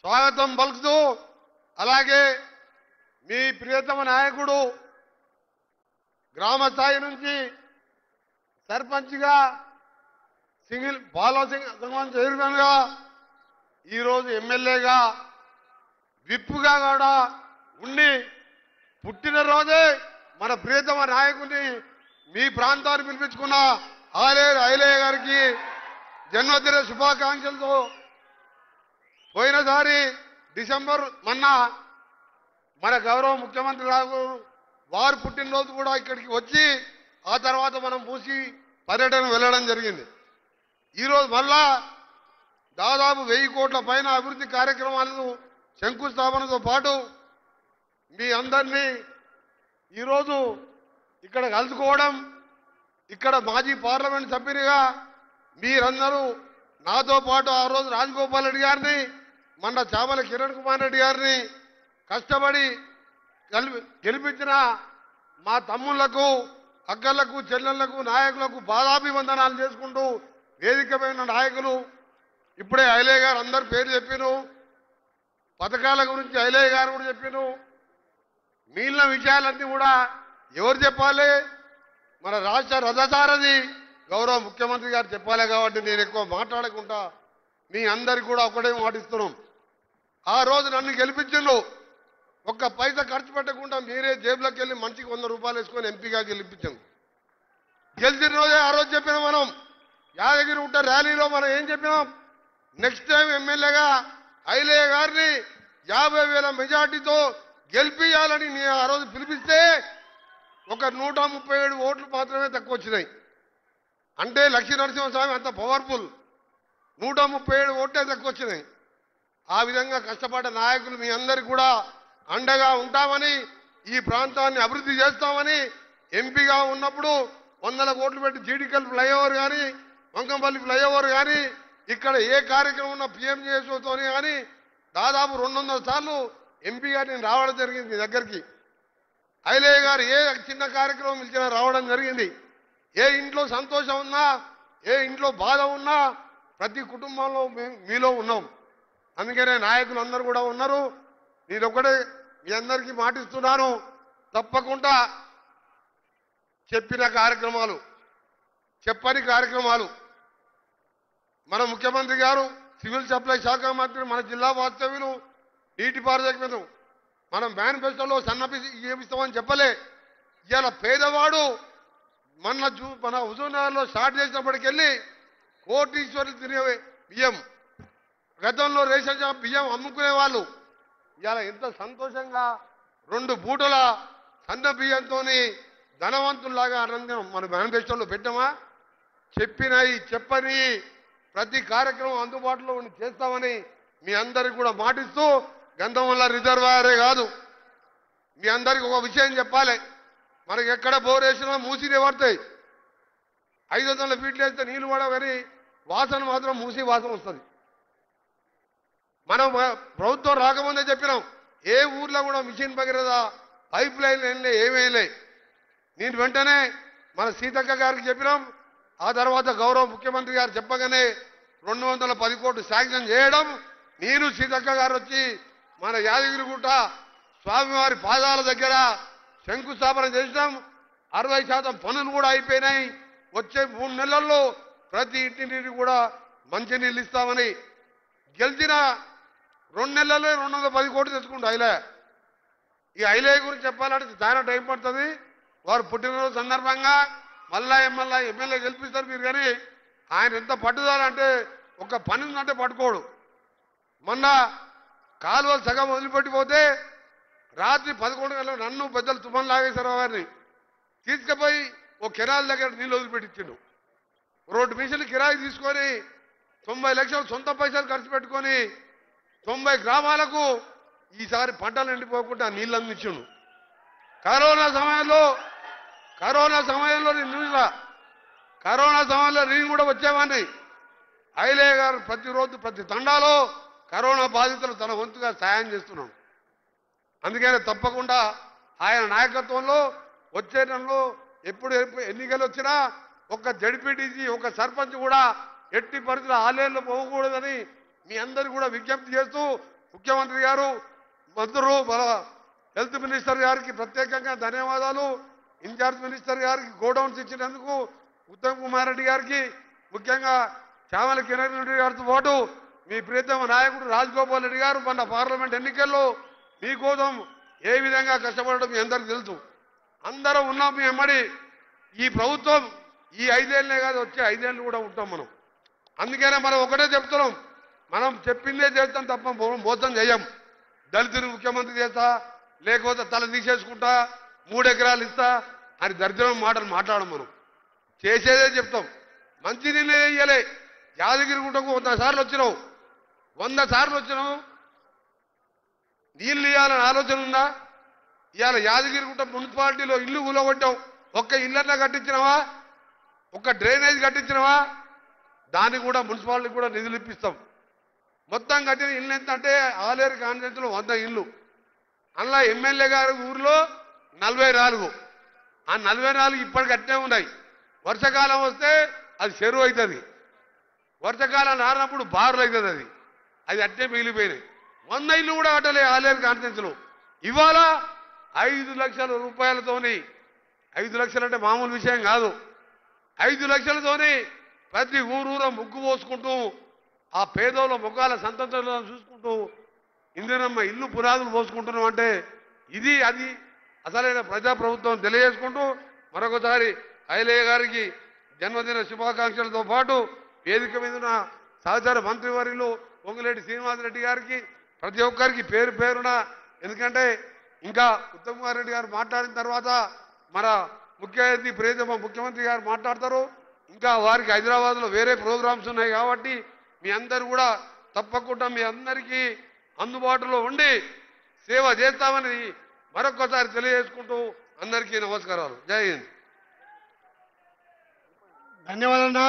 స్వాగతం పలుకుతూ అలాగే మీ ప్రియతమ నాయకుడు గ్రామ స్థాయి నుంచి సర్పంచ్గా సింగిల్ బాలసింగ్ చైర్మన్గా ఈరోజు ఎమ్మెల్యేగా విప్పుగా కూడా ఉండి పుట్టినరోజే మన ప్రియతమ నాయకుడిని మీ ప్రాంతాన్ని పిలిపించుకున్న ఐలయ్య గారికి జన్మదిన శుభాకాంక్షలతో పోయినసారి డిసెంబర్ మన గౌరవ ముఖ్యమంత్రి గారు వారు పుట్టినరోజు కూడా ఇక్కడికి వచ్చి ఆ తర్వాత మనం మూసి పర్యటన వెళ్ళడం జరిగింది. ఈరోజు మళ్ళా దాదాపు 1000 కోట్ల పైన అభివృద్ధి కార్యక్రమాలను శంకుస్థాపనతో పాటు మీ అందరినీ ఈరోజు ఇక్కడ కలుసుకోవడం, ఇక్కడ మాజీ పార్లమెంట్ సభ్యునిగా మీరందరూ నాతో పాటు ఆ రోజు రాజగోపాల్ రెడ్డి గారిని మన చామల కిరణ్ కుమార్ రెడ్డి గారిని కష్టపడి గెలిపించిన మా తమ్ముళ్లకు, అక్కలకు, చెల్లెళ్లకు, నాయకులకు పాదాభివందనాలు చేసుకుంటూ వేదికమైన నాయకులు ఇప్పుడే ఐలయ్య గారు అందరు పేరు చెప్పిను, పథకాల గురించి ఐలయ్య గారు కూడా చెప్పిను. మిగిలిన విషయాలన్నీ కూడా ఎవరు చెప్పాలి? మన రాష్ట్ర రథసారథి గౌరవ ముఖ్యమంత్రి గారు చెప్పాలి. కాబట్టి నేను ఎక్కువ మాట్లాడకుండా మీ అందరికి కూడా ఒకటే మాటిస్తున్నాం. ఆ రోజు నన్ను గెలిపించిండ్రు, ఒక్క పైసా ఖర్చు పెట్టకుండా మీరే జేబులోకి వెళ్ళి మనిషికి 100 రూపాయలు వేసుకొని ఎంపీగా గెలిపించాం. గెలిచిన రోజే ఆ రోజు చెప్పినాం. మనం యాదగిరి ఉంటే ర్యాలీలో మనం ఏం చెప్పినాం? నెక్స్ట్ టైం ఎమ్మెల్యేగా ఐలయ్య గారిని 50,000 మెజార్టీతో గెలిపియాలని నేను ఆ రోజు పిలిపిస్తే ఒక 137 ఓట్లు మాత్రమే తక్కువ వచ్చినాయి. అంటే లక్ష్మీ నరసింహస్వామి అంత పవర్ఫుల్, 137 ఓట్లే తక్కువ వచ్చినాయి. ఆ విధంగా కష్టపడ్డ నాయకులు మీ అందరికీ కూడా అండగా ఉంటామని, ఈ ప్రాంతాన్ని అభివృద్ధి చేస్తామని, ఎంపీగా ఉన్నప్పుడు 100 కోట్లు పెట్టి జీడికల్ ఫ్లైఓవర్ కానీ, వంకంపల్లి ఫ్లైఓవర్ కానీ, ఇక్కడ ఏ కార్యక్రమం ఉన్న పిఎంజేఎస్ఓతోని కానీ దాదాపు 200 సార్లు ఎంపీగా నేను రావడం జరిగింది. మీ దగ్గరికి ఐలయ్య గారు ఏ చిన్న కార్యక్రమం ఇచ్చినా రావడం జరిగింది. ఏ ఇంట్లో సంతోషం ఉన్నా, ఏ ఇంట్లో బాధ ఉన్నా ప్రతి కుటుంబంలో మీలో ఉన్నాం. అందుకనే నాయకులు అందరూ కూడా ఉన్నారు. నేను ఒకటే మీ అందరికీ మాటిస్తున్నాను, తప్పకుండా చెప్పిన కార్యక్రమాలు, చెప్పని కార్యక్రమాలు మన ముఖ్యమంత్రి గారు, సివిల్ సప్లై శాఖ మంత్రి, మన జిల్లా వాస్తవ్యులు, నీటిపారుదల మంత్రి మనం మేనిఫెస్టోలో సన్నపి చేపిస్తామని చెప్పలే. ఇవాళ పేదవాడు మన హుజూర్నగర్లో స్టార్ట్ చేసినప్పటికెళ్ళి కోటీశ్వరులు తినే బియ్యం, గతంలో రేషన్ షాప్ బియ్యం అమ్ముకునే వాళ్ళు ఇవాళ ఎంత సంతోషంగా 2 బూటల సన్న బియ్యంతో ధనవంతుల్లాగా ఆనందం మన మేనిఫెస్టోలో పెట్టామా? చెప్పని ప్రతి కార్యక్రమం అందుబాటులో ఉండి చేస్తామని మీ అందరికి కూడా మాటిస్తూ, గంధంవల్ల రిజర్వాయరే కాదు మీ అందరికి ఒక విషయం చెప్పాలి. మనకి ఎక్కడ బోర్ వేసినా మూసినే పడతాయి. 500 ఫీట్లు వేస్తే నీళ్లు పడవు, కానీ వాసన మాత్రం మూసి వాసన వస్తుంది. మనం ప్రభుత్వం రాకముందే చెప్పినాం, ఏ ఊర్లో కూడా మిషన్ భగీరథ పైప్ లైన్ ఏమేలే. నేను వెంటనే మన సీతక్క గారికి చెప్పినాం. ఆ తర్వాత గౌరవ ముఖ్యమంత్రి గారు చెప్పగానే 210 కోట్లు శాంక్షన్ చేయడం, నేను సీతక్క గారు వచ్చి మన యాదగిరిగుట్ట స్వామివారి పాదాల దగ్గర శంకుస్థాపన చేసినాం. 60% పనులు కూడా అయిపోయినాయి. వచ్చే 3 నెలల్లో ప్రతి ఇంటిని కూడా మంచినీళ్ళు ఇస్తామని గెలిచిన 2 నెలల్లో 210 కోట్లు తెచ్చుకుంటా ఐలయ్య. ఈ ఐలయ్య గురించి చెప్పాలంటే చాలా టైం పడుతుంది. వారు పుట్టినరోజు సందర్భంగా మళ్ళా ఎమ్మెల్యే గెలిపిస్తారు మీరు, కానీ ఆయన ఎంత పట్టుదల అంటే ఒక పని ఉందంటే పట్టుకోడు. మొన్న కాలువలు సగం వదిలిపెట్టిపోతే రాత్రి 11 గంటలకు నన్ను పెద్దలు తుమ్మల నాగేశ్వరరావు గారిని తీసుకుపోయి ఓ కెనాల్ దగ్గర నీళ్ళు వదిలిపెట్టించిండు. 2 మిషన్లు కిరాయి తీసుకొని 90 లక్షలు సొంత పైసలు ఖర్చు పెట్టుకొని 90 గ్రామాలకు ఈసారి పంటలు ఎండిపోకుండా నీళ్ళు అందించిండు. కరోనా సమయంలో నేను కూడా వచ్చేవాడిని. ఐలయ్య గారు ప్రతిరోజు ప్రతి తండాలో కరోనా బాధితులు తన వంతుగా సాయం చేస్తున్నాం. అందుకని తప్పకుండా ఆయన నాయకత్వంలో వచ్చే నెలలో ఎప్పుడు ఎన్నికలు వచ్చినా ఒక జడ్పీటీసీ, ఒక సర్పంచ్ కూడా ఎట్టి పరిస్థితుల్లో ఆలయంలో పోకూడదని మీ అందరూ కూడా విజ్ఞప్తి చేస్తూ ముఖ్యమంత్రి గారు, మంత్రులు, మన హెల్త్ మినిస్టర్ గారికి ప్రత్యేకంగా ధన్యవాదాలు. ఇన్ఛార్జ్ మినిస్టర్ గారికి గోడౌన్స్ ఇచ్చినందుకు, ఉత్తమ్ కుమార్ రెడ్డి గారికి, ముఖ్యంగా చామల కిరణ్ రెడ్డి గారితో పాటు మీ ప్రియతమ నాయకుడు రాజగోపాల్ రెడ్డి గారు మొన్న పార్లమెంట్ ఎన్నికల్లో మీకోసం ఏ విధంగా కష్టపడడం మీ అందరికీ తెలుసు. అందరం ఉన్నాం మీ ఎమ్మడి. ఈ ప్రభుత్వం ఈ 5 ఏళ్ళే కాదు, వచ్చే 5 ఏళ్ళు కూడా ఉంటాం మనం. అందుకనే మనం ఒకటే చెప్తున్నాం, మనం చెప్పిందే చేస్తాం తప్ప మోసం చేయం. దళితుని ముఖ్యమంత్రి చేస్తా, లేకపోతే తల తీసేసుకుంటా, 3 ఎకరాలు ఇస్తా అని దరిద్రం మాటలు మాట్లాడం. మనం చేసేదే చెప్తాం. మంచి నిర్ణయం ఇయ్యలే. యాదగిరిగుట్టకు 100 సార్లు వచ్చినావు, 100 సార్లు వచ్చినావు. నీళ్ళు ఇవ్వాలని ఆలోచన ఉందా? ఇవాళ యాదగిరిగుట్ట మున్సిపాలిటీలో ఇల్లు కూలగొట్టావు. ఒక్క ఇళ్ళన్నా కట్టించినవా? ఒక్క డ్రైనేజ్ కట్టించినవా? దాన్ని కూడా మున్సిపాలిటీ కూడా నిధులు ఇప్పిస్తాం. మొత్తం కట్టిన ఇల్లు ఎంత అంటే ఆలేరు కాన్స్టిట్యూన్సీలో 100 ఇల్లు. అందులో ఎమ్మెల్యే గారి ఊరిలో 44. ఆ 44 ఇప్పటికి అట్టే ఉన్నాయి. వర్షాకాలం వస్తే అది చెరువు అవుతుంది, వర్షాకాలం రానప్పుడు బారులు అవుతుంది. అది అట్టే మిగిలిపోయినాయి. 100 ఇల్లు కూడా కట్టలే ఆలేరు కాన్స్టిట్యూన్సీలో. ఇవాళ 5 లక్షల రూపాయలతోని, 5 లక్షలు అంటే మామూలు విషయం కాదు, 5 లక్షలతోని ప్రతి ఊరూర ముగ్గు పోసుకుంటూ, ఆ పేదోళ్ళ ముఖాల సంతోషాలను చూసుకుంటూ ఇందిరమ్మ ఇల్లు పునాదులు పోసుకుంటున్నాం. అంటే ఇది అది అసలైన ప్రజాప్రభుత్వం తెలియజేసుకుంటూ మరొకసారి ఐలయ్య గారికి జన్మదిన శుభాకాంక్షలతో పాటు వేదిక మీద ఉన్న సహచార మంత్రివర్యులు పొంగులేటి శ్రీనివాసరెడ్డి గారికి ప్రతి ఒక్కరికి పేరు పేరున, ఎందుకంటే ఇంకా ఉత్తమ్ కుమార్ రెడ్డి గారు మాట్లాడిన తర్వాత మన ముఖ్య అతిథి ప్రియతమ ముఖ్యమంత్రి గారు మాట్లాడతారు. ఇంకా వారికి హైదరాబాద్లో వేరే ప్రోగ్రామ్స్ ఉన్నాయి కాబట్టి మీ అందరూ కూడా తప్పకుండా మీ అందరికీ అందుబాటులో ఉండి సేవ చేస్తామని మరొకసారి తెలియజేసుకుంటూ అందరికీ నమస్కారాలు. జై హింద్. ధన్యవాదాలు.